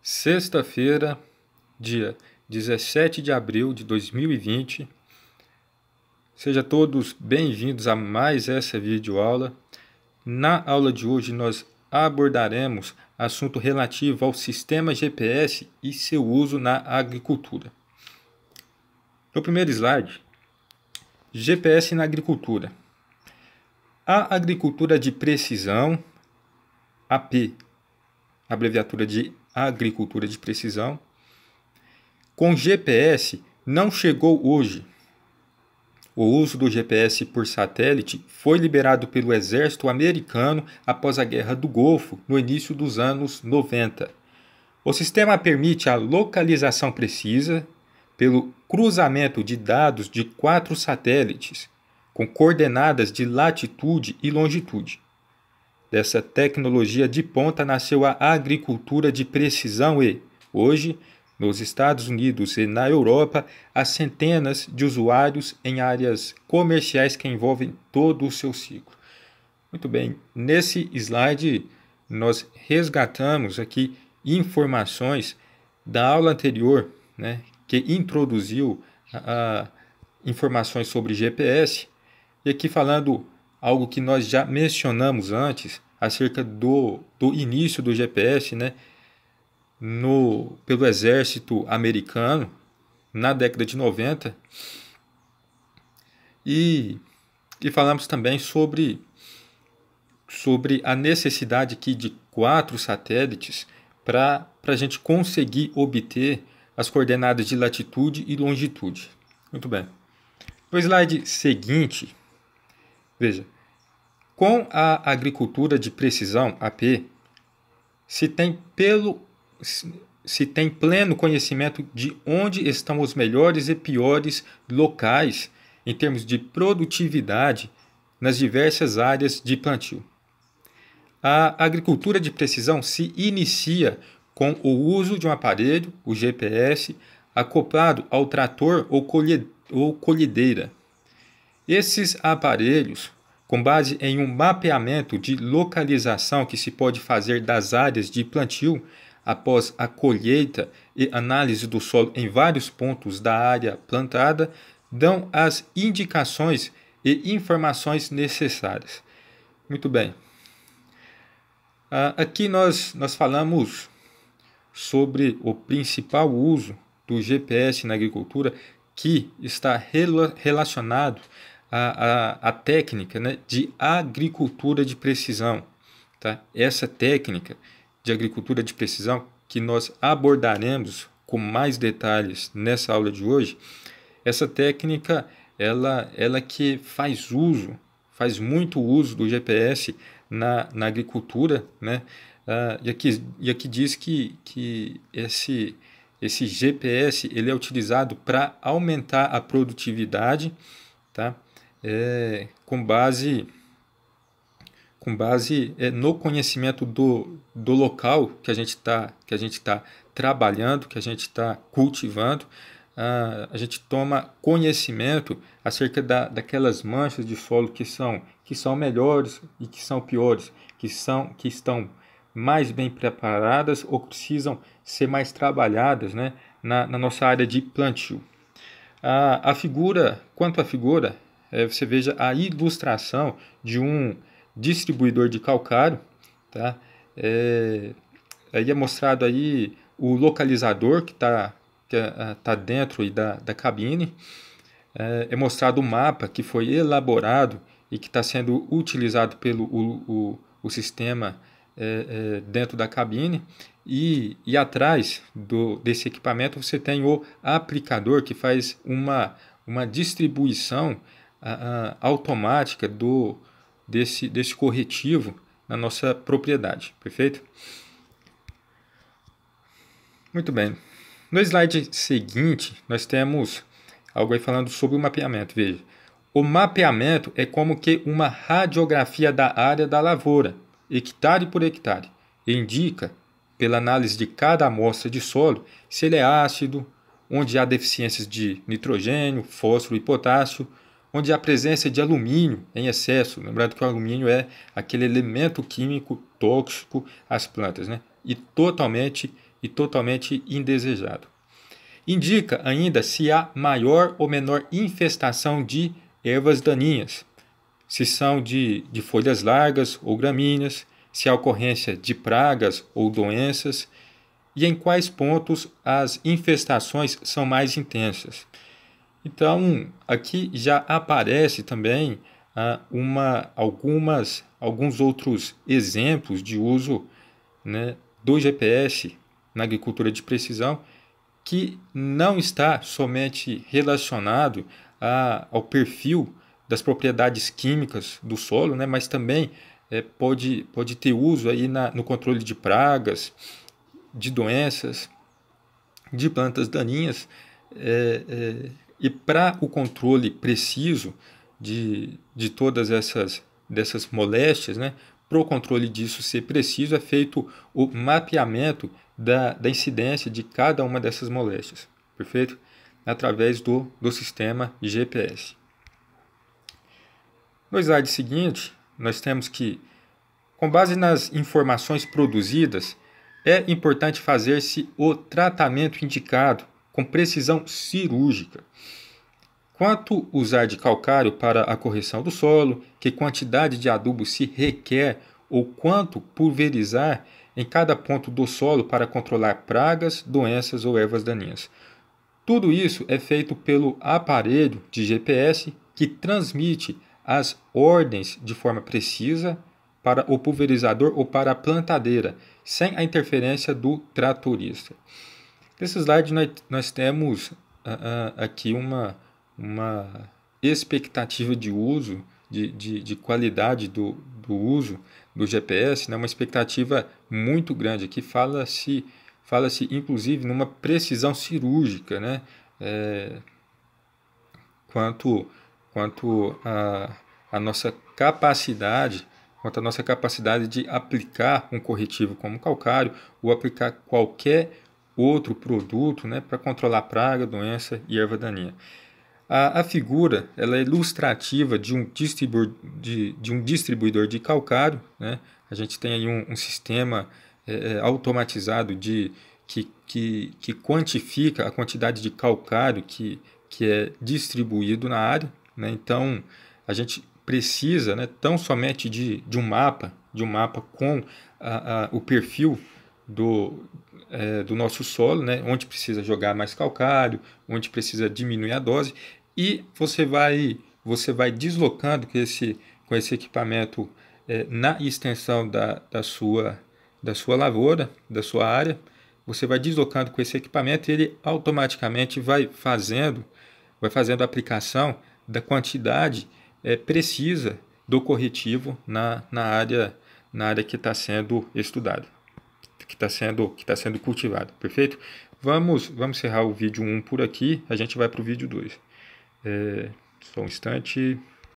Sexta-feira, dia 17 de abril de 2020. Sejam todos bem-vindos a mais essa videoaula. Na aula de hoje nós abordaremos assunto relativo ao sistema GPS e seu uso na agricultura. No primeiro slide, GPS na agricultura. A agricultura de precisão, AP, abreviatura de agricultura de precisão, com GPS não chegou hoje. O uso do GPS por satélite foi liberado pelo exército americano após a Guerra do Golfo, no início dos anos 90. O sistema permite a localização precisa pelo cruzamento de dados de 4 satélites, com coordenadas de latitude e longitude. Dessa tecnologia de ponta nasceu a agricultura de precisão e, hoje, nos Estados Unidos e na Europa, há centenas de usuários em áreas comerciais que envolvem todo o seu ciclo. Muito bem, nesse slide nós resgatamos aqui informações da aula anterior, que introduziu informações sobre GPS, e aqui falando algo que nós já mencionamos antes, acerca do início do GPS, pelo exército americano, na década de 90. E falamos também sobre a necessidade aqui de 4 satélites para a gente conseguir obter as coordenadas de latitude e longitude. Muito bem. No slide seguinte, veja, com a agricultura de precisão, AP, se tem pleno conhecimento de onde estão os melhores e piores locais em termos de produtividade nas diversas áreas de plantio. A agricultura de precisão se inicia com o uso de um aparelho, o GPS, acoplado ao trator ou colhedeira. Esses aparelhos, com base em um mapeamento de localização que se pode fazer das áreas de plantio, após a colheita e análise do solo em vários pontos da área plantada, dão as indicações e informações necessárias. Muito bem. Aqui nós falamos sobre o principal uso do GPS na agricultura, que está relacionado à técnica de agricultura de precisão. Tá? Essa técnica de agricultura de precisão, que nós abordaremos com mais detalhes nessa aula de hoje, essa técnica ela que faz muito uso do GPS na agricultura, e aqui diz que esse GPS ele é utilizado para aumentar a produtividade, tá? Com base no conhecimento do local que a gente está trabalhando, que a gente está cultivando. A gente toma conhecimento acerca daquelas manchas de solo que são melhores e que são piores, que estão mais bem preparadas ou precisam ser mais trabalhadas, na nossa área de plantio. Quanto à figura, você veja a ilustração de um distribuidor de calcário, tá? Aí é mostrado aí o localizador que está dentro da cabine. É mostrado o mapa que foi elaborado e que está sendo utilizado pelo o sistema dentro da cabine, e atrás desse equipamento você tem o aplicador que faz uma distribuição automática desse corretivo na nossa propriedade, perfeito? Muito bem. No slide seguinte, nós temos algo aí falando sobre o mapeamento. Veja, o mapeamento é como que uma radiografia da área da lavoura, hectare por hectare, e indica, pela análise de cada amostra de solo, se ele é ácido, onde há deficiências de nitrogênio, fósforo e potássio, onde há presença de alumínio em excesso. Lembrando que o alumínio é aquele elemento químico tóxico às plantas, e totalmente e totalmente indesejado. Indica ainda se há maior ou menor infestação de ervas daninhas, se são de folhas largas ou gramíneas, se há ocorrência de pragas ou doenças e em quais pontos as infestações são mais intensas. Então, aqui já aparece também alguns outros exemplos de uso, né, do GPS na agricultura de precisão, que não está somente relacionado ao perfil das propriedades químicas do solo, né, mas também pode ter uso aí no controle de pragas, de doenças, de plantas daninhas, e para o controle preciso de todas dessas moléstias, né, para o controle disso ser preciso, é feito o mapeamento da incidência de cada uma dessas moléstias, perfeito? Através do sistema GPS. No slide seguinte, nós temos que, com base nas informações produzidas, é importante fazer-se o tratamento indicado com precisão cirúrgica. Quanto usar de calcário para a correção do solo, que quantidade de adubo se requer ou quanto pulverizar em cada ponto do solo para controlar pragas, doenças ou ervas daninhas. Tudo isso é feito pelo aparelho de GPS que transmite as ordens de forma precisa para o pulverizador ou para a plantadeira, sem a interferência do tratorista. Nesse slide nós temos aqui uma expectativa de uso, de qualidade do uso do GPS, né? Uma expectativa muito grande. Aqui fala-se inclusive numa precisão cirúrgica, né? Quanto a nossa capacidade de aplicar um corretivo como calcário ou aplicar qualquer outro produto, né, para controlar praga, doença e erva daninha. A figura ela é ilustrativa de um distribuidor de calcário, né? A gente tem aí um sistema automatizado que quantifica a quantidade de calcário que é distribuído na área, né? Então, a gente precisa, né, tão somente de um mapa com o perfil do nosso solo, né, onde precisa jogar mais calcário, onde precisa diminuir a dose, e você vai deslocando com esse equipamento na extensão da sua lavoura, da sua área. Você vai deslocando com esse equipamento e ele automaticamente vai fazendo a aplicação da quantidade precisa do corretivo na área que está sendo estudada, que está sendo cultivado, perfeito? Vamos encerrar o vídeo 1 por aqui, a gente vai para o vídeo 2. Só um instante.